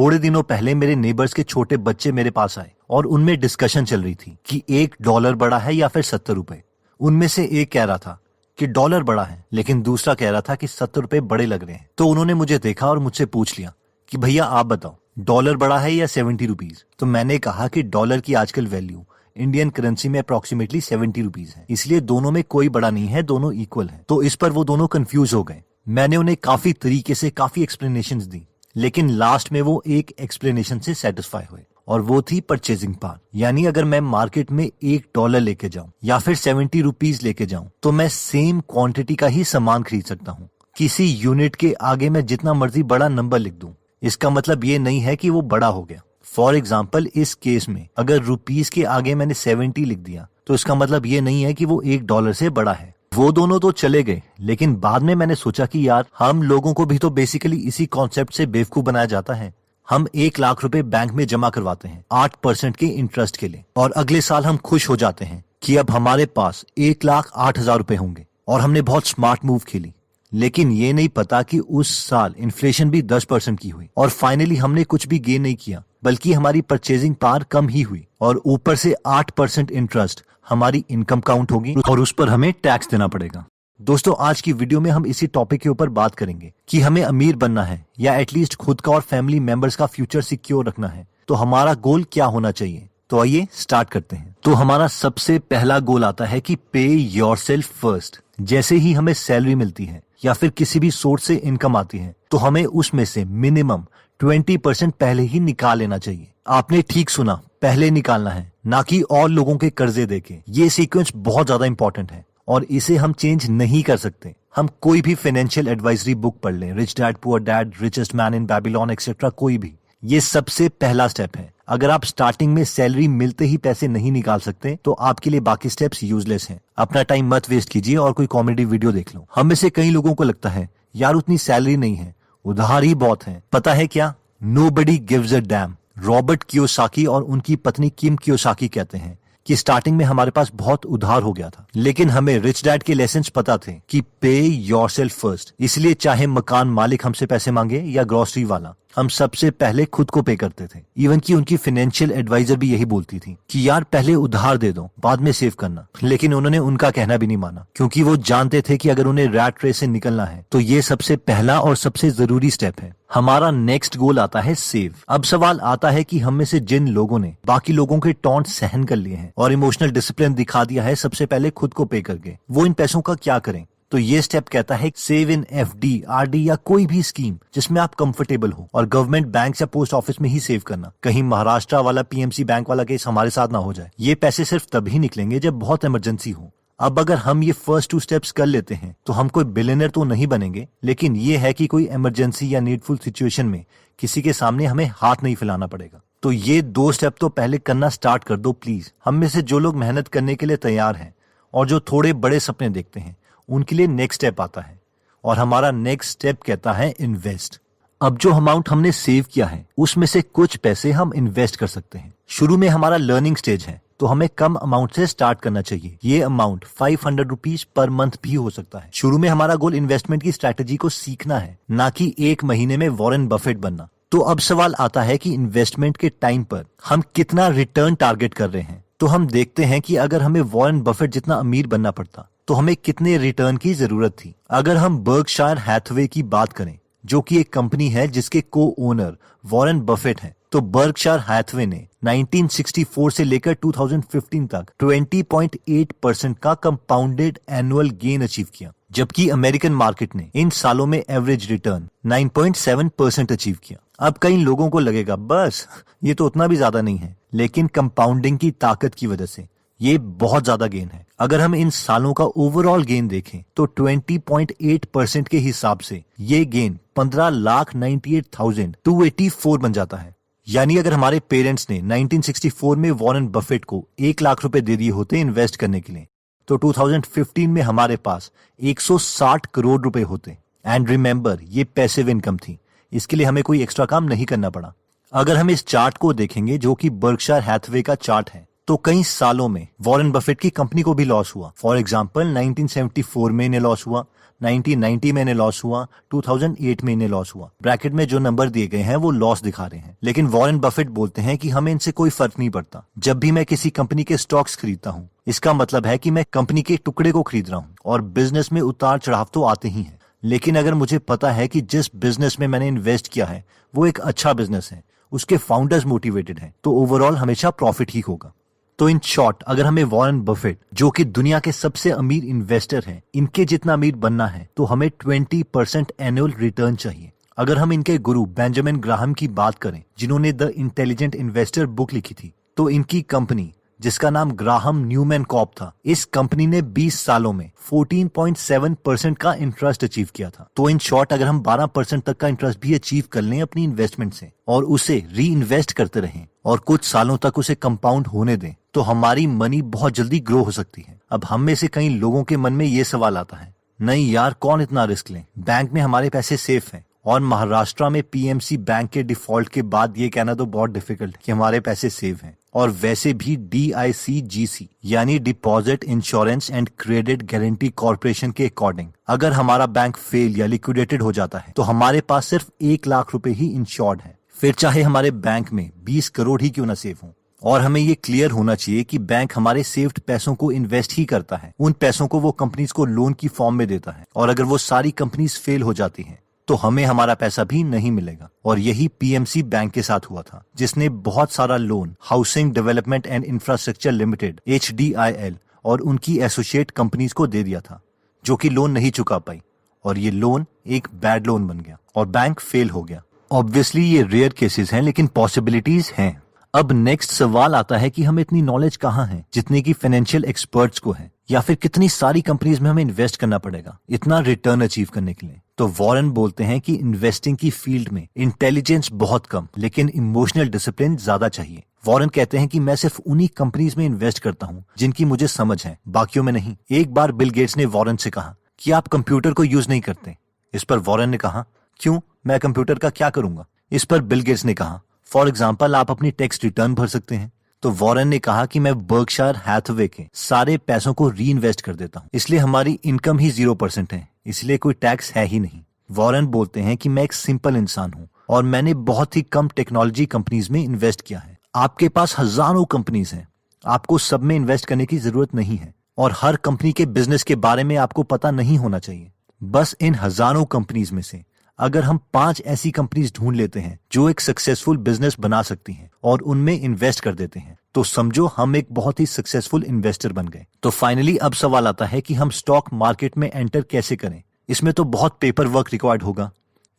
थोड़े दिनों पहले मेरे नेबर्स के छोटे बच्चे मेरे पास आए और उनमें डिस्कशन चल रही थी कि $1 बड़ा है या फिर 70 रुपए। उनमें से एक कह रहा था कि डॉलर बड़ा है, लेकिन दूसरा कह रहा था कि 70 रुपए बड़े लग रहे हैं। तो उन्होंने मुझे देखा और मुझसे पूछ लिया कि भैया आप बताओ, डॉलर बड़ा है या 70 रुपीज। तो मैंने कहा कि डॉलर की आजकल वैल्यू इंडियन करेंसी में अप्रोक्सीमेटली 70 रुपीज है, इसलिए दोनों में कोई बड़ा नहीं है, दोनों इक्वल है। तो इस पर वो दोनों कंफ्यूज हो गए। मैंने उन्हें काफी तरीके से काफी एक्सप्लेनेशंस दी, लेकिन लास्ट में वो एक एक्सप्लेनेशन से सेटिस्फाई हुए और वो थी परचेजिंग पावर। यानी अगर मैं मार्केट में $1 लेके जाऊं या फिर 70 रुपीज लेके जाऊं तो मैं सेम क्वांटिटी का ही सामान खरीद सकता हूं। किसी यूनिट के आगे मैं जितना मर्जी बड़ा नंबर लिख दूं, इसका मतलब ये नहीं है कि वो बड़ा हो गया। फॉर एग्जाम्पल, इस केस में अगर रुपीज के आगे मैंने 70 लिख दिया तो इसका मतलब ये नहीं है कि वो $1 से बड़ा है। वो दोनों तो चले गए, लेकिन बाद में मैंने सोचा कि यार हम लोगों को भी तो बेसिकली इसी कॉन्सेप्ट से बेवकूफ बनाया जाता है। हम 1 लाख रुपए बैंक में जमा करवाते हैं 8% के इंटरेस्ट के लिए, और अगले साल हम खुश हो जाते हैं कि अब हमारे पास 1,08,000 रुपए होंगे और हमने बहुत स्मार्ट मूव खेली। लेकिन ये नहीं पता कि उस साल इन्फ्लेशन भी 10% की हुई और फाइनली हमने कुछ भी गेन नहीं किया, बल्कि हमारी परचेजिंग पावर कम ही हुई और ऊपर से 8% इंटरेस्ट हमारी इनकम काउंट होगी और उस पर हमें टैक्स देना पड़ेगा। दोस्तों, आज की वीडियो में हम इसी टॉपिक के ऊपर बात करेंगे कि हमें अमीर बनना है या एटलीस्ट खुद का और फैमिली मेंबर्स का फ्यूचर सिक्योर रखना है तो हमारा गोल क्या होना चाहिए। तो आइए स्टार्ट करते हैं। तो हमारा सबसे पहला गोल आता है कि पे योरसेल्फ फर्स्ट। जैसे ही हमें सैलरी मिलती है या फिर किसी भी सोर्स से इनकम आती है तो हमें उसमें से मिनिमम 20% पहले ही निकाल लेना चाहिए। आपने ठीक सुना, पहले निकालना है, ना कि और लोगों के कर्जे देके। ये सीक्वेंस बहुत ज्यादा इंपॉर्टेंट है और इसे हम चेंज नहीं कर सकते। हम कोई भी फाइनेंशियल एडवाइजरी बुक पढ़ लें, rich dad poor dad, richest man in Babylon etcetera, कोई भी, ये सबसे पहला स्टेप है। अगर आप स्टार्टिंग में सैलरी मिलते ही पैसे नहीं निकाल सकते तो आपके लिए बाकी स्टेप्स यूजलेस हैं। अपना टाइम मत वेस्ट कीजिए और कोई कॉमेडी वीडियो देख लो। हम में से कई लोगों को लगता है यार उतनी सैलरी नहीं है, उधार ही बहुत है। पता है क्या, nobody gives a dam. Robert Kiyosaki और उनकी पत्नी किम कियोसाकी कहते हैं कि स्टार्टिंग में हमारे पास बहुत उधार हो गया था, लेकिन हमें रिच डैड के लेसन्स पता थे कि पे योरसेल्फ फर्स्ट। इसलिए चाहे मकान मालिक हमसे पैसे मांगे या ग्रोसरी वाला, हम सबसे पहले खुद को पे करते थे। इवन कि उनकी फाइनेंशियल एडवाइजर भी यही बोलती थी कि यार पहले उधार दे दो, बाद में सेव करना। लेकिन उन्होंने उनका कहना भी नहीं माना, क्योंकि वो जानते थे कि अगर उन्हें रैट रेस से निकलना है तो ये सबसे पहला और सबसे जरूरी स्टेप है। हमारा नेक्स्ट गोल आता है सेव। अब सवाल आता है कि हम में से जिन लोगों ने बाकी लोगों के टॉन्ट सहन कर लिए हैं और इमोशनल डिसिप्लिन दिखा दिया है सबसे पहले खुद को पे करके, वो इन पैसों का क्या करें। तो ये स्टेप कहता है सेव इन FD, RD या कोई भी स्कीम जिसमें आप कंफर्टेबल हो, और गवर्नमेंट बैंक या पोस्ट ऑफिस में ही सेव करना। कहीं महाराष्ट्र वाला PMC बैंक वाला केस हमारे साथ ना हो जाए। ये पैसे सिर्फ तभी निकलेंगे जब बहुत इमरजेंसी हो। अब अगर हम ये फर्स्ट 2 स्टेप्स कर लेते हैं तो हम कोई बिलियनर तो नहीं बनेंगे, लेकिन ये है कि कोई इमरजेंसी या नीडफुल सिचुएशन में किसी के सामने हमें हाथ नहीं फैलाना पड़ेगा। तो ये 2 स्टेप तो पहले करना स्टार्ट कर दो प्लीज। हम में से जो लोग मेहनत करने के लिए तैयार हैं और जो थोड़े बड़े सपने देखते हैं, उनके लिए नेक्स्ट स्टेप आता है, और हमारा नेक्स्ट स्टेप कहता है इन्वेस्ट। अब जो अमाउंट हमने सेव किया है उसमें से कुछ पैसे हम इन्वेस्ट कर सकते हैं। शुरू में हमारा लर्निंग स्टेज है तो हमें कम अमाउंट से स्टार्ट करना चाहिए। ये अमाउंट 500 रुपीज पर मंथ भी हो सकता है। शुरू में हमारा गोल इन्वेस्टमेंट की स्ट्रैटेजी को सीखना है, ना कि 1 महीने में वॉरेन बफेट बनना। तो अब सवाल आता है कि इन्वेस्टमेंट के टाइम पर हम कितना रिटर्न टारगेट कर रहे हैं। तो हम देखते हैं कि अगर हमें वॉरेन बफेट जितना अमीर बनना पड़ता तो हमें कितने रिटर्न की जरूरत थी। अगर हम बर्कशायर हैथवे की बात करें, जो कि एक कंपनी है जिसके को ओनर वॉरेन बफेट हैं, तो बर्कशायर हैथवे ने 1964 से लेकर 2015 तक 20.8% का कंपाउंडेड एनुअल गेन अचीव किया, जबकि अमेरिकन मार्केट ने इन सालों में एवरेज रिटर्न 9.7% अचीव किया। अब कई लोगों को लगेगा बस ये तो उतना भी ज्यादा नहीं है, लेकिन कंपाउंडिंग की ताकत की वजह से ये बहुत ज्यादा गेन है। अगर हम इन सालों का ओवरऑल गेन देखें तो 20.8% के हिसाब से ये गेन 15,98,284 बन जाता है। यानी अगर हमारे पेरेंट्स ने 1964 में वॉरेन बफेट को 1 लाख रुपए दे दिए होते इन्वेस्ट करने के लिए, तो 2015 में हमारे पास 160 करोड़ रुपए होते। एंड रिमेंबर, ये पैसिव इनकम थी, इसके लिए हमें कोई एक्स्ट्रा काम नहीं करना पड़ा। अगर हम इस चार्ट को देखेंगे, जो कि बर्कशायर हैथवे का चार्ट है, तो कई सालों में वॉरेन बफेट की कंपनी को भी लॉस हुआ। फॉर एग्जाम्पल 1974 में इन्हें लॉस हुआ, 1990 में इन्हें लॉस हुआ, 2008 में इन्हें लॉस हुआ। ब्रैकेट में जो नंबर दिए गए हैं वो लॉस दिखा रहे हैं। लेकिन वॉरेन बफेट बोलते हैं कि हमें इनसे कोई फर्क नहीं पड़ता। जब भी मैं किसी कंपनी के स्टॉक्स खरीदता हूँ, इसका मतलब है कि मैं कंपनी के टुकड़े को खरीद रहा हूँ। और बिजनेस में उतार चढ़ाव तो आते ही हैं, लेकिन अगर मुझे पता है कि जिस बिजनेस में मैंने इन्वेस्ट किया है वो एक अच्छा बिजनेस है, उसके फाउंडर्स मोटिवेटेड हैं, तो ओवरऑल हमेशा प्रॉफिट ही होगा। तो इन शॉर्ट, अगर हमें वॉरेन बफेट, जो कि दुनिया के सबसे अमीर इन्वेस्टर हैं, इनके जितना अमीर बनना है तो हमें 20% एनुअल रिटर्न चाहिए। अगर हम इनके गुरु बेंजामिन ग्राहम की बात करें, जिन्होंने द इंटेलिजेंट इन्वेस्टर बुक लिखी थी, तो इनकी कंपनी, जिसका नाम ग्राहम न्यूमैन कॉर्प था, इस कंपनी ने 20 सालों में 14.7% का इंटरेस्ट अचीव किया था। तो इन शॉर्ट, अगर हम 12% तक का इंटरेस्ट भी अचीव कर लें अपनी इन्वेस्टमेंट से और उसे री इन्वेस्ट करते रहें और कुछ सालों तक उसे कंपाउंड होने दें, तो हमारी मनी बहुत जल्दी ग्रो हो सकती है। अब हम में से कई लोगों के मन में ये सवाल आता है, नहीं यार, कौन इतना रिस्क ले, बैंक में हमारे पैसे सेफ हैं। और महाराष्ट्र में पीएमसी बैंक के डिफॉल्ट के बाद ये कहना तो बहुत डिफिकल्ट कि हमारे पैसे सेफ हैं। और वैसे भी DICGC यानी deposit insurance and credit guarantee corporation के अकॉर्डिंग, अगर हमारा बैंक फेल या लिक्विडेटेड हो जाता है तो हमारे पास सिर्फ 1 लाख रुपए ही इंश्योर्ड है, फिर चाहे हमारे बैंक में 20 करोड़ ही क्यों न सेफ हो। और हमें ये क्लियर होना चाहिए कि बैंक हमारे सेव्ड पैसों को इन्वेस्ट ही करता है। उन पैसों को वो कंपनीज को लोन की फॉर्म में देता है, और अगर वो सारी कंपनीज फेल हो जाती हैं तो हमें हमारा पैसा भी नहीं मिलेगा। और यही पीएमसी बैंक के साथ हुआ था, जिसने बहुत सारा loan housing development and infrastructure limited HDIL और उनकी एसोसिएट कंपनीज को दे दिया था, जो कि लोन नहीं चुका पाई, और ये लोन एक बैड लोन बन गया और बैंक फेल हो गया। ऑब्वियसली ये रेयर केसेस हैं, लेकिन पॉसिबिलिटीज हैं। अब नेक्स्ट सवाल आता है कि हमें इतनी नॉलेज कहाँ है जितने की फाइनेंशियल एक्सपर्ट्स को है, या फिर कितनी सारी कंपनीज में हमें इन्वेस्ट करना पड़ेगा इतना रिटर्न अचीव करने के लिए। तो वॉरेन बोलते हैं कि इन्वेस्टिंग की फील्ड में इंटेलिजेंस बहुत कम, लेकिन इमोशनल डिसिप्लिन ज्यादा चाहिए। वॉरेन कहते हैं कि मैं सिर्फ उन्हीं कंपनीज में इन्वेस्ट करता हूँ जिनकी मुझे समझ है, बाकियों में नहीं। एक बार बिल गेट्स ने वॉरेन से कहा कि आप कंप्यूटर को यूज नहीं करते। इस पर वॉरेन ने कहा, क्यों, मैं कंप्यूटर का क्या करूंगा। इस पर बिल गेट्स ने कहा, फॉर एग्जाम्पल आप अपनी टैक्स रिटर्न भर सकते हैं। तो वॉरेन ने कहा कि मैं बर्कशायर हैथवे के सारे पैसों को री इन्वेस्ट कर देता हूँ, इसलिए हमारी इनकम ही 0% है, इसलिए कोई टैक्स है ही नहीं। वॉरेन बोलते हैं कि मैं एक सिंपल इंसान हूँ और मैंने बहुत ही कम टेक्नोलॉजी कंपनीज में इन्वेस्ट किया है। आपके पास हजारों कंपनीज हैं, आपको सब में इन्वेस्ट करने की जरूरत नहीं है, और हर कंपनी के बिजनेस के बारे में आपको पता नहीं होना चाहिए। बस इन हजारों कंपनीज में से अगर हम 5 ऐसी कंपनीज ढूंढ लेते हैं जो एक सक्सेसफुल बिजनेस बना सकती हैं और उनमें इन्वेस्ट कर देते हैं, तो समझो हम एक बहुत ही सक्सेसफुल इन्वेस्टर बन गए। तो फाइनली अब सवाल आता है कि हम स्टॉक मार्केट में एंटर कैसे करें। इसमें तो बहुत पेपर वर्क रिक्वायर्ड होगा,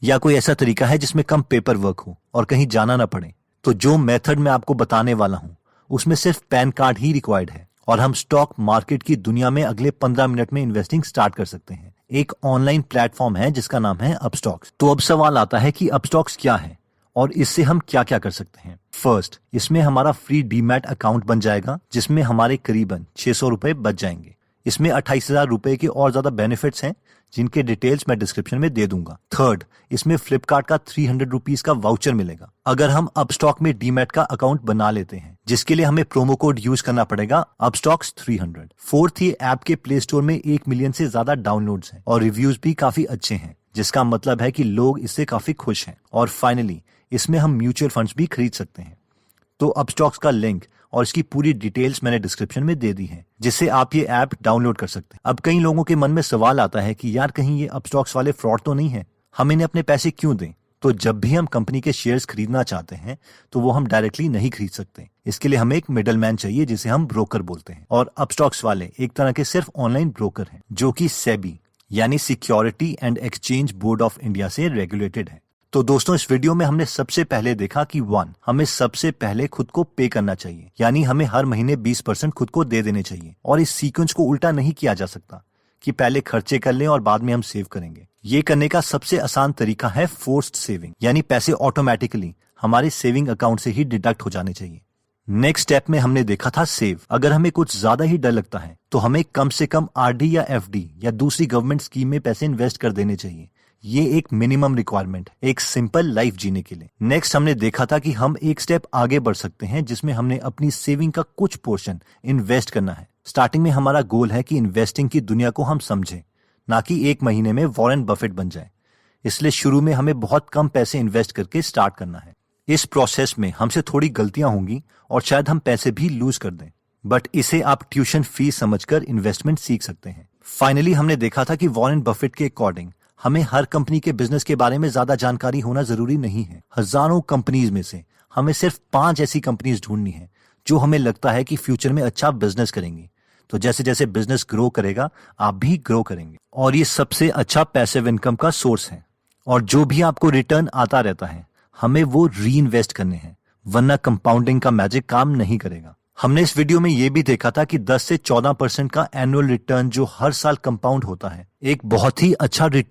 या कोई ऐसा तरीका है जिसमें कम पेपर वर्क हो और कहीं जाना ना पड़े। तो जो मेथड मैं आपको बताने वाला हूँ उसमें सिर्फ पैन कार्ड ही रिक्वायर्ड है, और हम स्टॉक मार्केट की दुनिया में अगले 15 मिनट में इन्वेस्टिंग स्टार्ट कर सकते हैं। एक ऑनलाइन प्लेटफॉर्म है जिसका नाम है अपस्टॉक्स। तो अब सवाल आता है कि अपस्टॉक्स क्या है और इससे हम क्या क्या कर सकते हैं। फर्स्ट, इसमें हमारा फ्री डीमैट अकाउंट बन जाएगा, जिसमें हमारे करीबन 600 रुपए बच जाएंगे। इसमें 28,000 रुपए के और ज्यादा बेनिफिट्स हैं, जिनके डिटेल्स मैं डिस्क्रिप्शन में दे दूंगा। थर्ड, इसमें फ्लिपकार्ट का 300 रुपीज का वाउचर मिलेगा अगर हम अपस्टॉक में डीमैट का अकाउंट बना लेते हैं, जिसके लिए हमें प्रोमो कोड यूज करना पड़ेगा अपस्टॉक्स 300। फोर्थ, ये ऐप के प्ले स्टोर में 1 मिलियन से ज्यादा डाउनलोड्स हैं और रिव्यूज भी काफी अच्छे हैं, जिसका मतलब है कि लोग इससे काफी खुश हैं। और फाइनली, इसमें हम म्यूचुअल फंड्स भी खरीद सकते हैं। तो अपस्टॉक्स का लिंक और इसकी पूरी डिटेल्स मैंने डिस्क्रिप्शन में दे दी है, जिससे आप ये ऐप डाउनलोड कर सकते हैं। अब कई लोगों के मन में सवाल आता है कि यार कहीं ये अपस्टॉक्स वाले फ्रॉड तो नहीं है, हम इन्हें अपने पैसे क्यों दें। तो जब भी हम कंपनी के शेयर्स खरीदना चाहते हैं तो वो हम डायरेक्टली नहीं खरीद सकते, इसके लिए हमें एक मिडलमैन चाहिए जिसे हम ब्रोकर बोलते हैं। और अपस्टॉक्स वाले एक तरह के सिर्फ ऑनलाइन ब्रोकर हैं, जो कि सेबी यानी security and exchange board of India से रेगुलेटेड है। तो दोस्तों, इस वीडियो में हमने सबसे पहले देखा कि 1, हमें सबसे पहले खुद को पे करना चाहिए, यानी हमें हर महीने 20% खुद को दे देने चाहिए। और इस सीक्वेंस को उल्टा नहीं किया जा सकता कि पहले खर्चे कर लें और बाद में हम सेव करेंगे। ये करने का सबसे आसान तरीका है फोर्स्ड सेविंग, यानी पैसे ऑटोमेटिकली हमारे सेविंग अकाउंट से ही डिडक्ट हो जाने चाहिए। नेक्स्ट स्टेप में हमने देखा था सेव। अगर हमें कुछ ज्यादा ही डर लगता है तो हमें कम से कम आरडी या एफडी या दूसरी गवर्नमेंट स्कीम में पैसे इन्वेस्ट कर देने चाहिए। ये एक मिनिमम रिक्वायरमेंट है एक सिंपल लाइफ जीने के लिए। नेक्स्ट हमने देखा था कि हम एक स्टेप आगे बढ़ सकते हैं, जिसमें हमने अपनी सेविंग का कुछ पोर्शन इन्वेस्ट करना है। स्टार्टिंग में हमारा गोल है कि इन्वेस्टिंग की दुनिया को हम समझें, ना कि एक महीने में वॉरेन बफेट बन जाए। इसलिए शुरू में हमें बहुत कम पैसे इन्वेस्ट करके स्टार्ट करना है। इस प्रोसेस में हमसे थोड़ी गलतियां होंगी और शायद हम पैसे भी लूज कर दें, बट इसे आप ट्यूशन फीस समझकर इन्वेस्टमेंट सीख सकते हैं। फाइनली हमने देखा था कि वॉरेन बफेट के अकॉर्डिंग हमें हर कंपनी के बिजनेस के बारे में ज्यादा जानकारी होना जरूरी नहीं है। हजारों कंपनीज में से हमें सिर्फ 5 ऐसी कंपनीज ढूंढनी है जो हमें लगता है कि फ्यूचर में अच्छा बिजनेस करेंगी। तो जैसे जैसे बिजनेस ग्रो करेगा आप भी ग्रो करेंगे, और ये सबसे अच्छा पैसिव इनकम का सोर्स है। और जो भी आपको रिटर्न आता रहता है हमें वो री इन्वेस्ट करने हैं, वरना कंपाउंडिंग का मैजिक काम नहीं करेगा। हमने इस वीडियो में ये भी देखा था कि 10 से 14% का एनुअल रिटर्न जो हर साल कंपाउंड होता है एक बहुत ही अच्छा रिटर्न